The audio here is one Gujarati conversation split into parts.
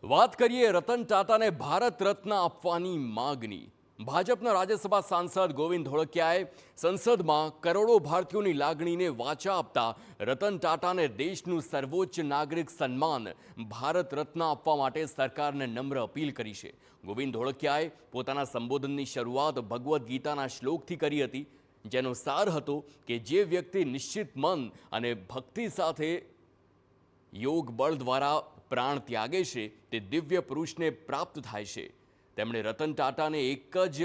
વાત કરીએ રતન ટાટાને ભારત રત્ન આપવાની માગણી। ભાજપના રાજ્યસભા સાંસદ ગોવિંદ ધોળકિયાએ સંસદમાં કરોડો ભારતીયોની લાગણીને વાચા આપતા રતન ટાટાને દેશનું સર્વોચ્ચ નાગરિક સન્માન ભારત રત્ન આપવા માટે સરકારને નમ્ર અપીલ કરી છે। ગોવિંદ ધોળકિયાએ પોતાના સંબોધનની શરૂઆત ભગવદ્ ગીતાના શ્લોકથી કરી હતી, જેનો સાર હતો કે જે વ્યક્તિ નિશ્ચિત મન અને ભક્તિ સાથે યોગ બળ દ્વારા પ્રાણ ત્યાગે છે તે દિવ્ય પુરુષને પ્રાપ્ત થાય છે। તેમણે રતન ટાટાને એક જ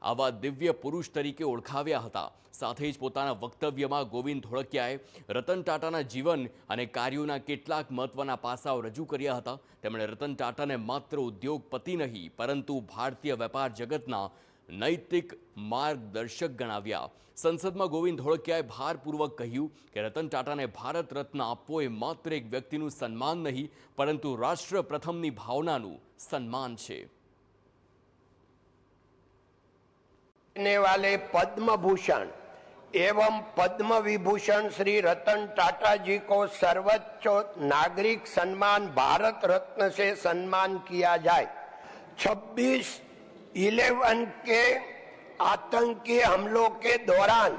આવા દિવ્ય પુરુષ તરીકે ઓળખાવ્યા હતા। સાથે જ પોતાના વક્તવ્યમાં ગોવિંદ ધોળકિયાએ રતન ટાટાના જીવન અને કાર્યોના કેટલાક મહત્વના પાસાઓ રજૂ કર્યા હતા। તેમણે રતન ટાટાને માત્ર ઉદ્યોગપતિ નહીં પરંતુ ભારતીય વેપાર જગતના નૈતિક માર્ગદર્શક ગણાવ્યા। સંસદમાં ગોવિંદ ધોળકિયાએ ભારપૂર્વક કહ્યું કે રતન ટાટાને ભારત રત્ન આપવો એ માત્ર એક વ્યક્તિનું સન્માન નહીં પરંતુ રાષ્ટ્ર પ્રથમની ભાવનાનું સન્માન છે। वाले पद्म भूषण एवं पद्म विभूषण श्री रतन टाटा जी को सर्वोच्च नागरिक सम्मान भारत रत्न से सम्मान किया जाए। 26/11 के आतंकी हमलों के दौरान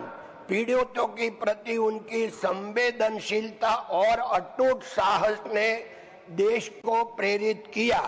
पीड़ितों के प्रति उनकी संवेदनशीलता और अटूट साहस ने देश को प्रेरित किया।